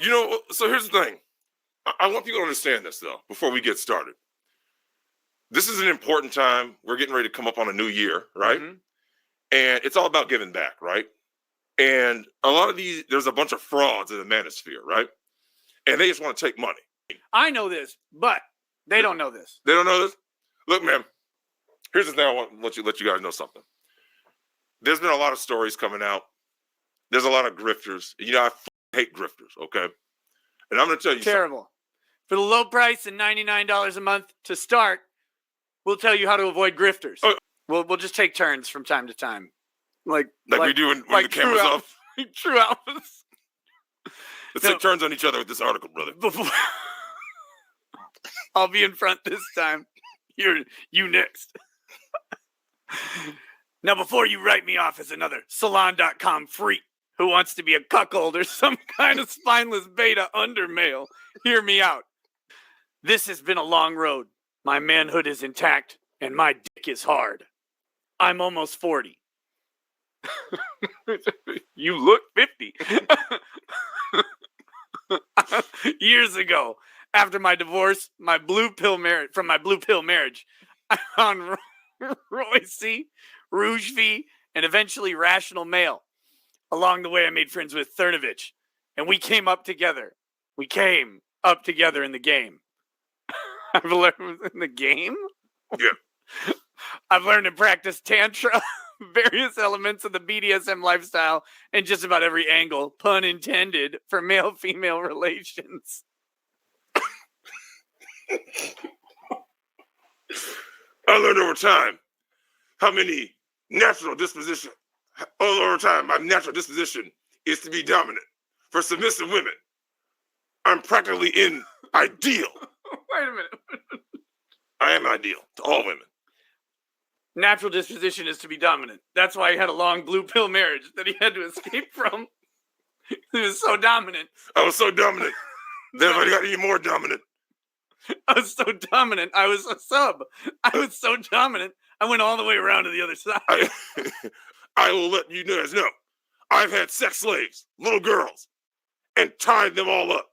So here's the thing. I want people to understand this, though, before we get started. This is an important time. We're getting ready to come up on a new year, right? Mm-hmm. And it's all about giving back, right? And a lot of there's a bunch of frauds in the manosphere, right? And they just want to take money. I know this, but they don't know this. They don't know this? Look, man, here's the thing. I want to let you guys know something. There's been a lot of stories coming out. There's a lot of grifters. I hate grifters, okay? And I'm going to tell you Terrible. For the low price and $99 a month to start, we'll tell you how to avoid grifters. Oh. We'll just take turns from time to time. Like we do when the camera's off? True alphas. Let's take turns on each other with this article, brother. I'll be in front this time. You next. Now, before you write me off as another salon.com freak who wants to be a cuckold or some kind of spineless beta under male, hear me out. This has been a long road. My manhood is intact, and my dick is hard. I'm almost 40. You look 50. Years ago, after my divorce, from my blue pill marriage, I found Royce, Rouge V, and eventually Rational Male. Along the way, I made friends with Cernovich, and we came up together. We came up together in the game. I've learned in the game? Yeah. I've learned to practice Tantra, various elements of the BDSM lifestyle, and just about every angle, pun intended, for male-female relations. I learned over time my natural disposition is to be dominant. For submissive women, I'm practically ideal. Wait a minute. I am ideal to all women. Natural disposition is to be dominant. That's why he had a long blue pill marriage that he had to escape from. He was so dominant. I was so dominant that if I got any more dominant. I was so dominant. I was a sub. I was so dominant. I went all the way around to the other side. I will let you guys know. I've had sex slaves, little girls, and tied them all up.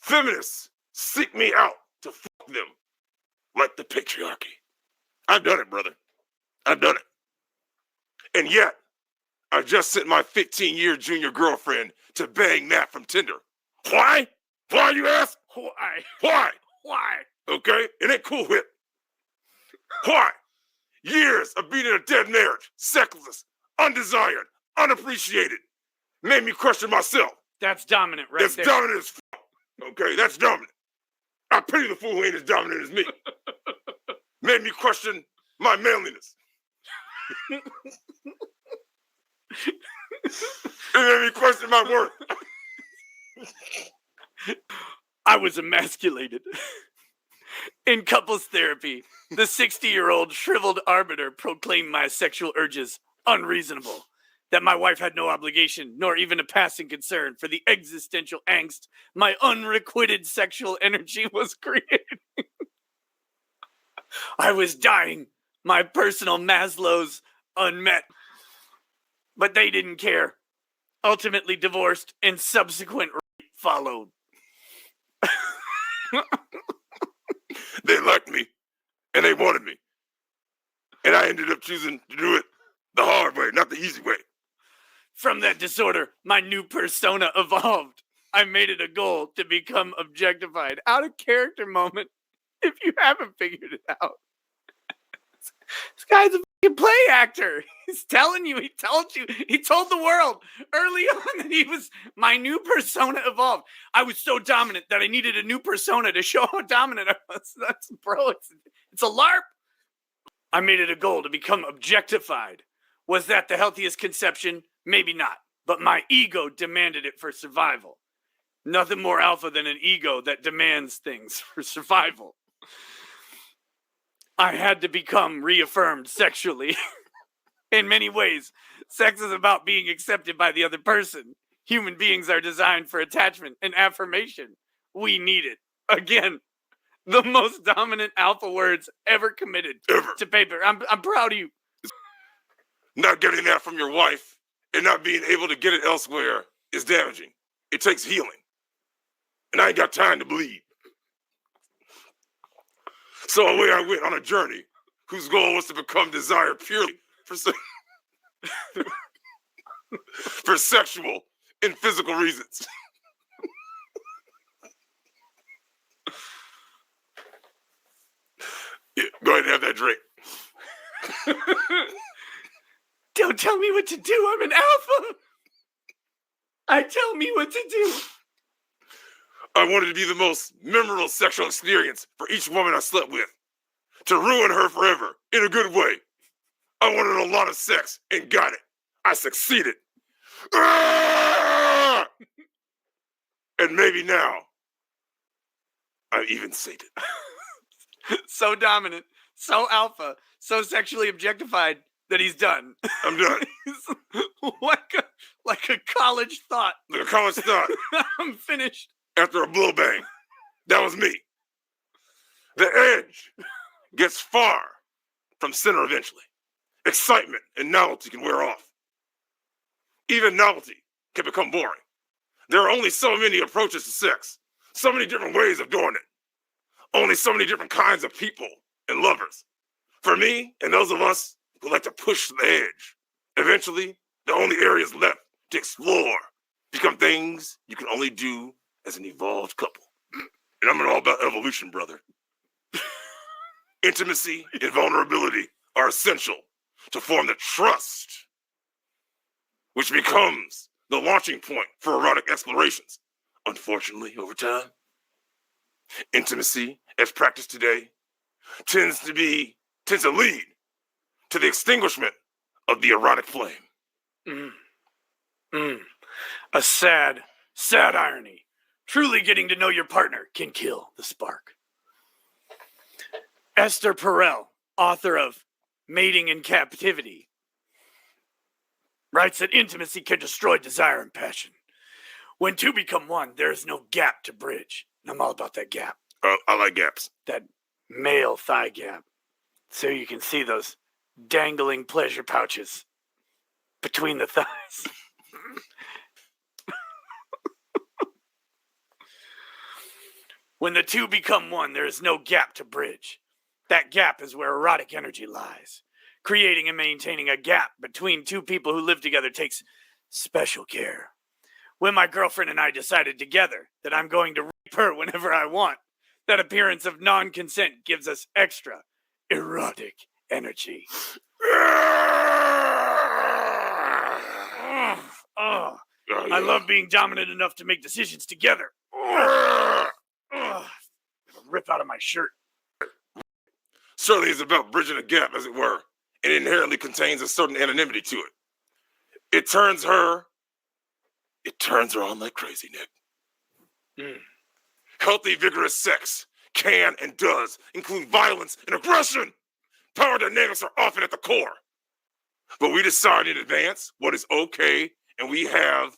Feminists seek me out to fuck them like the patriarchy. I've done it, brother. I've done it. And yet, I just sent my 15-year junior girlfriend to bang Matt from Tinder. Why? Why, you ask? Why? Why? Why? Okay? It ain't cool whip. Why? Years of being in a dead marriage, sexless, undesired, unappreciated, made me question myself. That's dominant right That's there. That's dominant as fuck. Okay, that's dominant. I pity the fool who ain't as dominant as me. Made me question my manliness. It made me question my worth. I was emasculated. In couples therapy, the 60-year-old shriveled arbiter proclaimed my sexual urges unreasonable, that my wife had no obligation, nor even a passing concern for the existential angst my unrequited sexual energy was creating. I was dying, my personal Maslow's unmet. But they didn't care. Ultimately divorced, and subsequent rape followed. They liked me, and they wanted me. And I ended up choosing to do it the hard way, not the easy way. From that disorder, my new persona evolved. I made it a goal to become objectified. Out of character moment, if you haven't figured it out. This guy's a fucking play actor. He's telling you, he told the world early on that he was, my new persona evolved. I was so dominant that I needed a new persona to show how dominant I was. It's a LARP. I made it a goal to become objectified. Was that the healthiest conception? Maybe not. But my ego demanded it for survival. Nothing more alpha than an ego that demands things for survival. I had to become reaffirmed sexually. In many ways, sex is about being accepted by the other person. Human beings are designed for attachment and affirmation. We need it. Again, the most dominant alpha words ever committed to paper. I'm proud of you. Not getting that from your wife and not being able to get it elsewhere is damaging. It takes healing. and I ain't got time to bleed. So away I went on a journey whose goal was to become desired purely for, for sexual and physical reasons. Yeah, go ahead and have that drink. Don't tell me what to do. I'm an alpha. Tell me what to do. I wanted to be the most memorable sexual experience for each woman I slept with. To ruin her forever, in a good way. I wanted a lot of sex, and got it. I succeeded. Ah! And maybe now, I'm even sated. So dominant, so alpha, so sexually objectified that he's done. I'm done. like a college thought. Like a college thought. I'm finished. After a blow bang. That was me. The edge gets far from center eventually. Excitement and novelty can wear off. Even novelty can become boring. There are only so many approaches to sex, so many different ways of doing it. Only so many different kinds of people and lovers. For me and those of us who like to push the edge, eventually the only areas left to explore become things you can only do as an evolved couple. And I'm all about evolution, brother. Intimacy and vulnerability are essential to form the trust, which becomes the launching point for erotic explorations. Unfortunately, over time, intimacy, as practiced today, tends to lead to the extinguishment of the erotic flame. A sad irony. Truly getting to know your partner can kill the spark. Esther Perel, author of Mating in Captivity, writes that intimacy can destroy desire and passion. When two become one, there is no gap to bridge. And I'm all about that gap. I like gaps. That male thigh gap. So you can see those dangling pleasure pouches between the thighs. When the two become one, there is no gap to bridge. That gap is where erotic energy lies. Creating and maintaining a gap between two people who live together takes special care. When my girlfriend and I decided together that I'm going to rape her whenever I want, that appearance of non-consent gives us extra erotic energy. I love being dominant enough to make decisions together. Rip out of my shirt. Certainly it's about bridging a gap, as it were, and it inherently contains a certain anonymity to it. It turns her on like crazy, Nick. Healthy, vigorous sex can and does include violence and aggression. Power dynamics are often at the core. But we decide in advance what is okay, and we have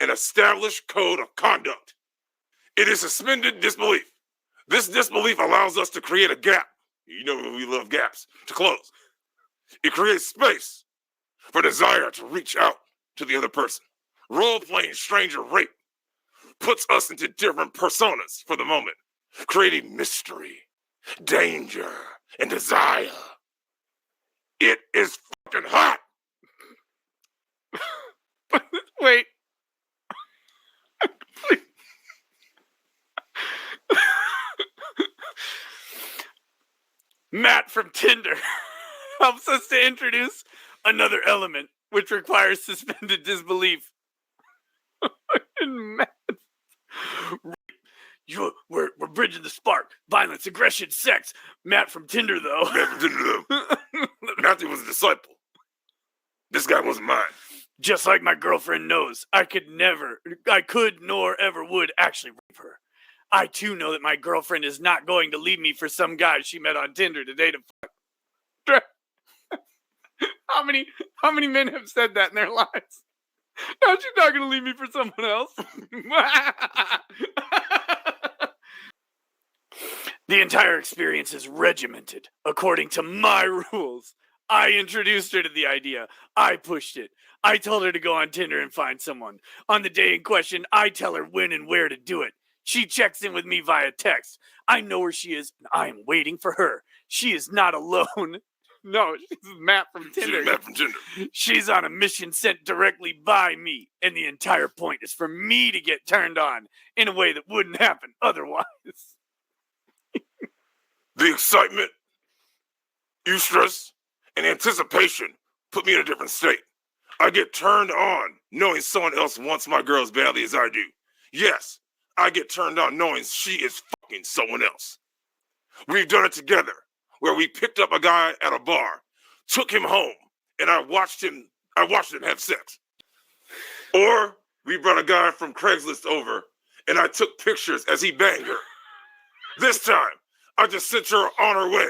an established code of conduct. It is suspended disbelief. This disbelief allows us to create a gap. You know we love gaps, to close. It creates space for desire to reach out to the other person. Role-playing stranger rape puts us into different personas for the moment, creating mystery, danger, and desire. It is fucking hot. Wait. Matt from Tinder helps us to introduce another element which requires suspended disbelief. And Matt, we're bridging the spark. Violence, aggression, sex. Matt from Tinder, though. Matthew was a disciple. This guy wasn't mine. Just like my girlfriend knows, I could nor ever would actually rape her. I too know that my girlfriend is not going to leave me for some guy she met on Tinder today to fuck. How many men have said that in their lives? No, she's not going to leave me for someone else. The entire experience is regimented according to my rules. I introduced her to the idea. I pushed it. I told her to go on Tinder and find someone. On the day in question, I tell her when and where to do it. She checks in with me via text. I know where she is, and I am waiting for her. She is not alone. No, she's Matt from Tinder. She's Matt from Tinder. She's on a mission sent directly by me, and the entire point is for me to get turned on in a way that wouldn't happen otherwise. The excitement, eustress, and anticipation put me in a different state. I get turned on knowing someone else wants my girl as badly as I do. Yes, I get turned on knowing she is fucking someone else. We've done it together, where we picked up a guy at a bar, took him home, and I watched him have sex. Or we brought a guy from Craigslist over, and I took pictures as he banged her. This time, I just sent her on her way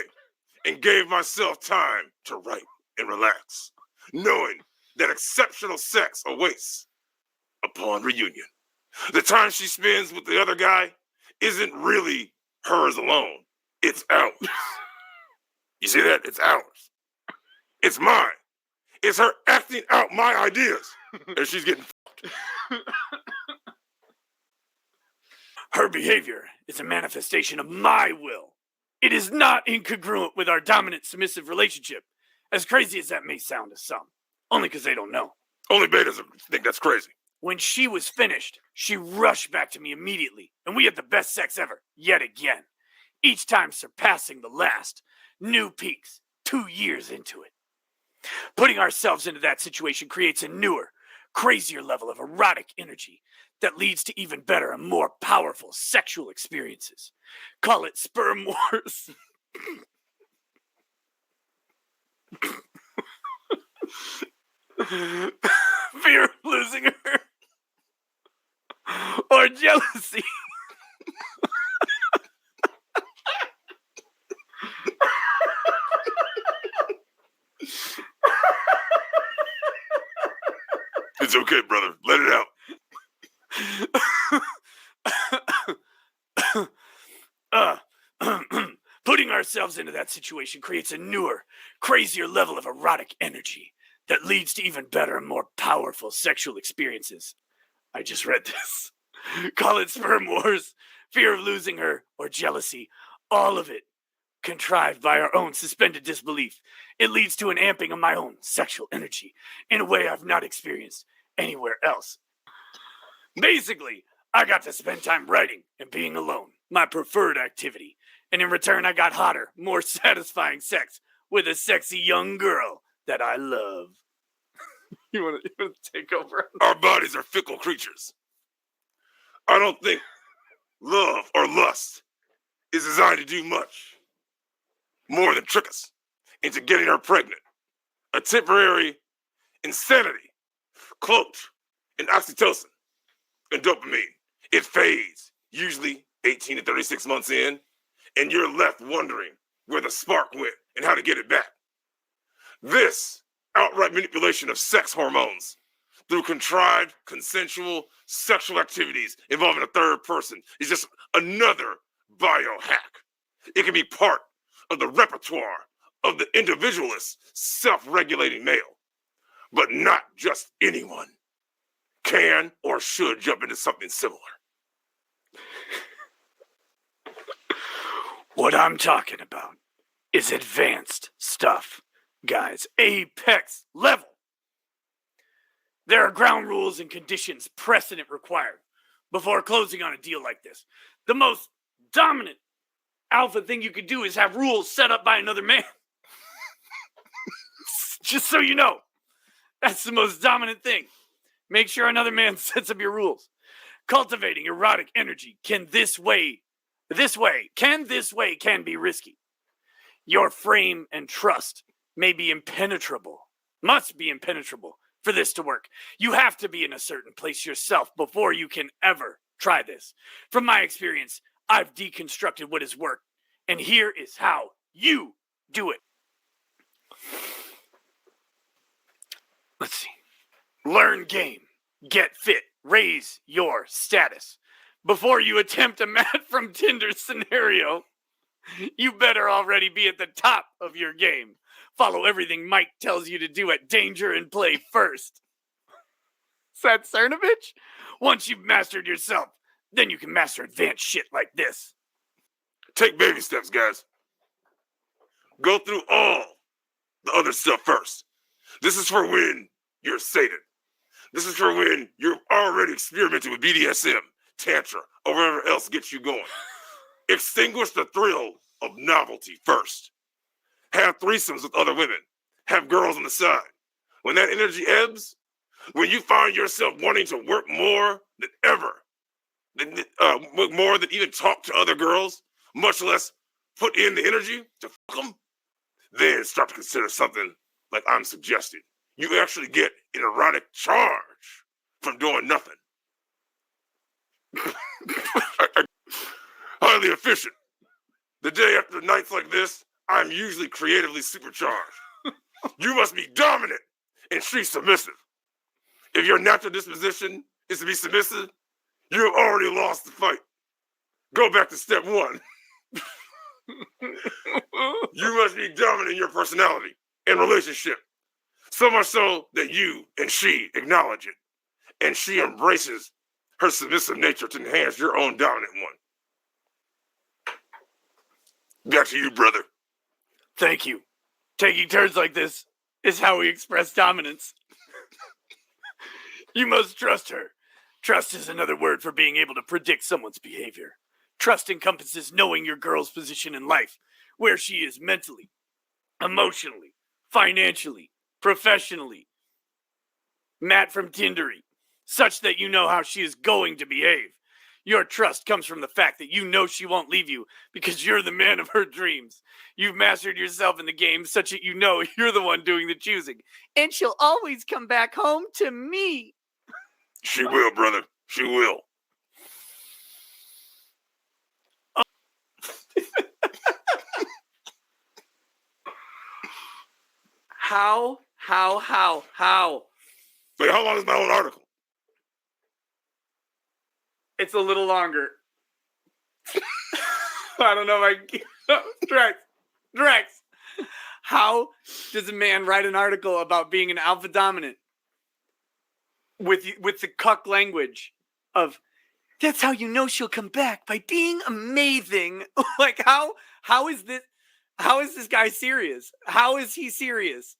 and gave myself time to write and relax, knowing that exceptional sex awaits upon reunion. The time she spends with the other guy isn't really hers alone. It's ours. You see that? It's ours. It's mine. It's her acting out my ideas. And she's getting fucked. Her behavior is a manifestation of my will. It is not incongruent with our dominant submissive relationship, as crazy as that may sound to some. Only because they don't know. Only betas think that's crazy. When she was finished, she rushed back to me immediately, and we had the best sex ever, yet again. Each time surpassing the last. New peaks, 2 years into it. Putting ourselves into that situation creates a newer, crazier level of erotic energy that leads to even better and more powerful sexual experiences. Call it sperm wars. Fear of losing her. Or jealousy. It's okay, brother. Let it out. Putting ourselves into that situation creates a newer, crazier level of erotic energy that leads to even better and more powerful sexual experiences. I just read this. Call it sperm wars, fear of losing her, or jealousy. All of it contrived by our own suspended disbelief. It leads to an amping of my own sexual energy in a way I've not experienced anywhere else. Basically, I got to spend time writing and being alone, my preferred activity. And in return, I got hotter, more satisfying sex with a sexy young girl that I love. You want to take over? Our bodies are fickle creatures. I don't think love or lust is designed to do much more than trick us into getting her pregnant. A temporary insanity cloaked in oxytocin and dopamine. It fades, usually 18 to 36 months in, and you're left wondering where the spark went and how to get it back. This outright manipulation of sex hormones through contrived, consensual sexual activities involving a third person is just another biohack. It can be part of the repertoire of the individualist, self-regulating male. But not just anyone can or should jump into something similar. What I'm talking about is advanced stuff, guys. Apex level. There are ground rules and conditions precedent required before closing on a deal like this. The most dominant alpha thing you could do is have rules set up by another man. Just so you know, that's the most dominant thing. Make sure another man sets up your rules. Cultivating erotic energy can be risky. Your frame and trust may be impenetrable, must be impenetrable for this to work. You have to be in a certain place yourself before you can ever try this. From my experience, I've deconstructed what has worked, and here is how you do it. Let's see. Learn game, get fit, raise your status. Before you attempt a Matt from Tinder scenario, you better already be at the top of your game. Follow everything Mike tells you to do at Danger and Play first. Is that Cernovich? Once you've mastered yourself, Then you can master advanced shit like this. Take baby steps, guys. Go through all the other stuff first. This is for when you're sated. This is for when you're already experimenting with BDSM, Tantra, or whatever else gets you going. Extinguish the thrill of novelty first. Have threesomes with other women. Have girls on the side. When that energy ebbs, when you find yourself wanting to work more than ever, more than even talk to other girls, much less put in the energy to fuck them, then start to consider something like I'm suggesting. You actually get an erotic charge from doing nothing. Highly efficient. The day after nights like this, I'm usually creatively supercharged. You must be dominant and she submissive. If your natural disposition is to be submissive, you have already lost the fight. Go back to step one. You must be dominant in your personality and relationship. So much so that you and she acknowledge it. And she embraces her submissive nature to enhance your own dominant one. Back to you, brother. Thank you. Taking turns like this is how we express dominance. You must trust her. Trust is another word for being able to predict someone's behavior. Trust encompasses knowing your girl's position in life, where she is mentally, emotionally, financially, professionally. Matt from Tindery, such that you know how she is going to behave. Your trust comes from the fact that you know she won't leave you because you're the man of her dreams. You've mastered yourself in the game such that you know you're the one doing the choosing. And she'll always come back home to me. She will, brother. She will. How? Wait, how long is my own article? It's a little longer. I don't know if I can... Drex. How does a man write an article about being an alpha dominant with the cuck language of, that's how you know she'll come back, by being amazing? Like, how is this guy serious? How is he serious?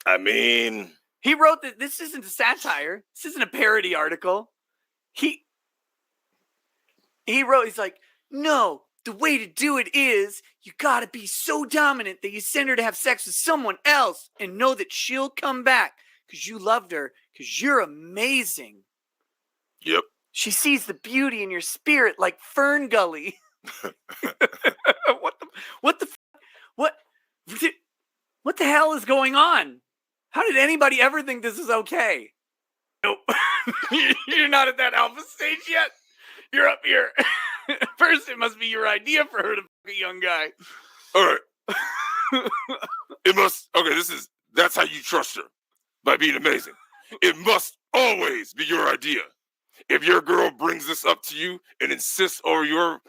I mean, he wrote that this isn't a satire. This isn't a parody article. He wrote, he's like, no, the way to do it is you gotta be so dominant that you send her to have sex with someone else and know that she'll come back because you loved her, because you're amazing. Yep. She sees the beauty in your spirit like Fern Gully. What the hell is going on? How did anybody ever think this is okay? Nope. You're not at that alpha stage yet. You're up here. First, it must be your idea for her to fuck a young guy. All right. That's how you trust her, by being amazing. It must always be your idea. If your girl brings this up to you and insists over your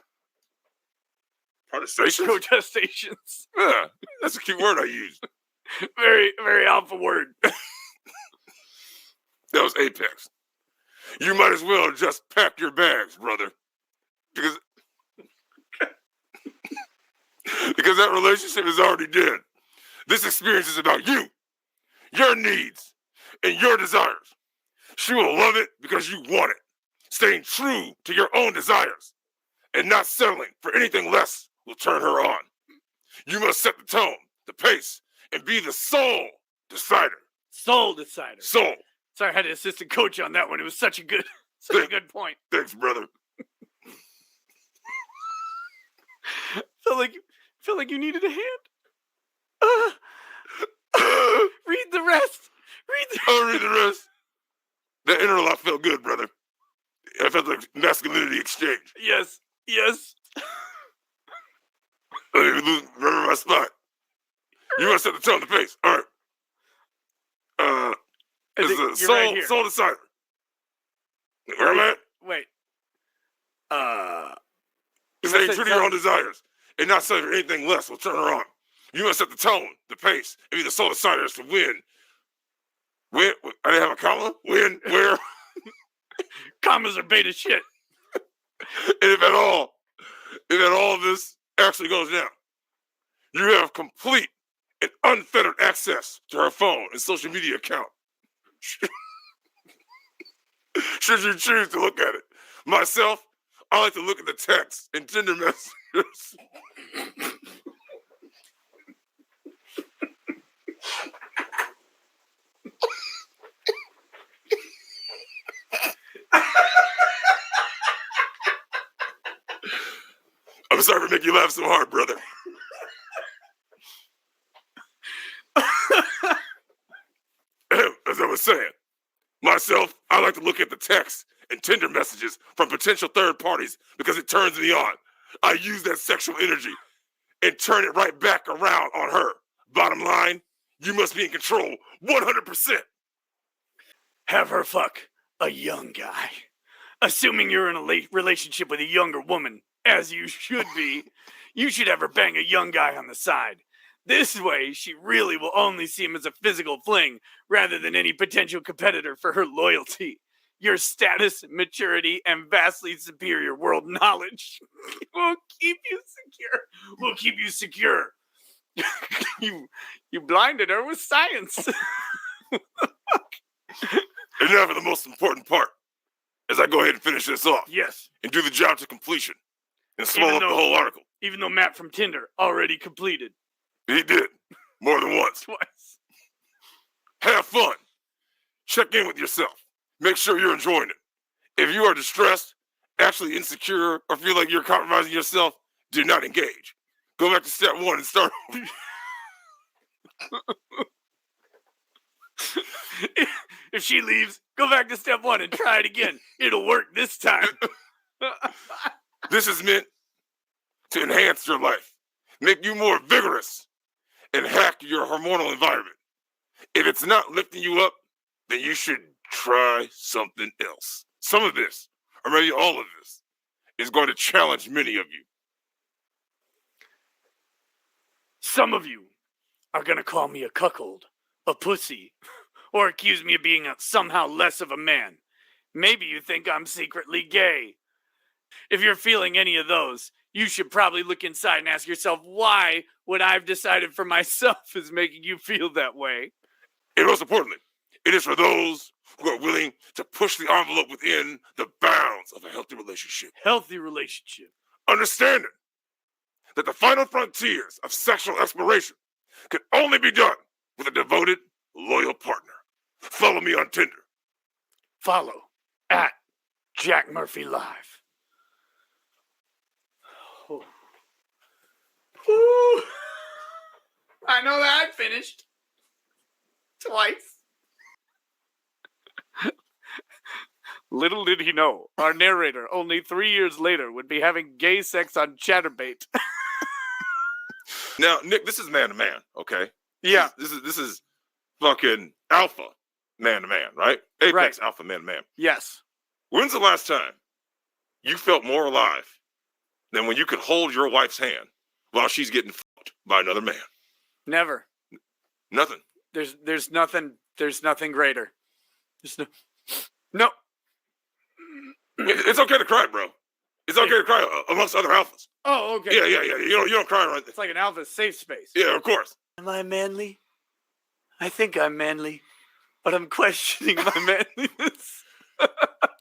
protestations. Yeah, that's a cute word I used. Very, very alpha word. That was Apex. You might as well just pack your bags, brother. Because that relationship is already dead. This experience is about you, your needs, and your desires. She will love it because you want it, staying true to your own desires, and not settling for anything less will turn her on. You must set the tone, the pace, and be the sole decider. Sole decider. Sole. Sorry, I had an assistant coach on that one. It was such a good point. Thanks, brother. Felt like you needed a hand. Read the rest. I'll read the rest. That interlock felt good, brother. I felt like masculinity exchange. Yes. Remember my spot. You want to set the tone, the pace. All right. It's a soul decider. Where am I at? Wait. Staying true to your own desires and not settling for anything less will turn her on. You must set the tone, the pace, and be the sole decider as to win. Win? I didn't have a comma? Win? Where? Commas are beta shit. And if at all of this actually goes down, you have complete and unfettered access to her phone and social media account. Should you choose to look at it. Myself, I like to look at the text and Tinder messages. I'm sorry for making you laugh so hard, brother. As I was saying, myself, I like to look at the text and Tinder messages from potential third parties because it turns me on. I use that sexual energy and turn it right back around on her. Bottom line, you must be in control 100%. Have her fuck a young guy. Assuming you're in a relationship with a younger woman, as you should be, you should have her bang a young guy on the side. This way, she really will only see him as a physical fling rather than any potential competitor for her loyalty. Your status, maturity, and vastly superior world knowledge will keep you secure. You blinded her with science. And now for the most important part, as I go ahead and finish this off. Yes. And do the job to completion. And swallow up the whole article. Even though Matt from Tinder already completed. He did. More than once. Twice. Have fun. Check in with yourself. Make sure you're enjoying it. If you are distressed, actually insecure, or feel like you're compromising yourself, do not engage. Go back to step one and start over. If she leaves, go back to step one and try it again. It'll work this time. This is meant to enhance your life, make you more vigorous, and hack your hormonal environment. If it's not lifting you up, then you should try something else. Some of this, or maybe all of this, is going to challenge many of you. Some of you are going to call me a cuckold, a pussy, or accuse me of being somehow less of a man. Maybe you think I'm secretly gay. If you're feeling any of those, you should probably look inside and ask yourself why what I've decided for myself is making you feel that way. And most importantly, it is for those who are willing to push the envelope within the bounds of a healthy relationship. Healthy relationship. Understanding that the final frontiers of sexual exploration can only be done with a devoted, loyal partner. Follow me on Tinder. Follow at jackmurphy live. Oh. Woo. I know that I finished. Twice. Little did he know, our narrator, only 3 years later, would be having gay sex on Chatterbait. Now, Nick, this is man to man, okay? Yeah. This is fucking alpha man to man, right? Apex right. Alpha man to man. Yes. When's the last time you felt more alive than when you could hold your wife's hand while she's getting fucked by another man? Never. Nothing. There's nothing greater. No. It's okay to cry, bro. It's okay to cry amongst other alphas. Oh, okay. Yeah. You don't cry right there. It's like an alpha safe space. Yeah, of course. Am I manly? I think I'm manly, but I'm questioning my manliness.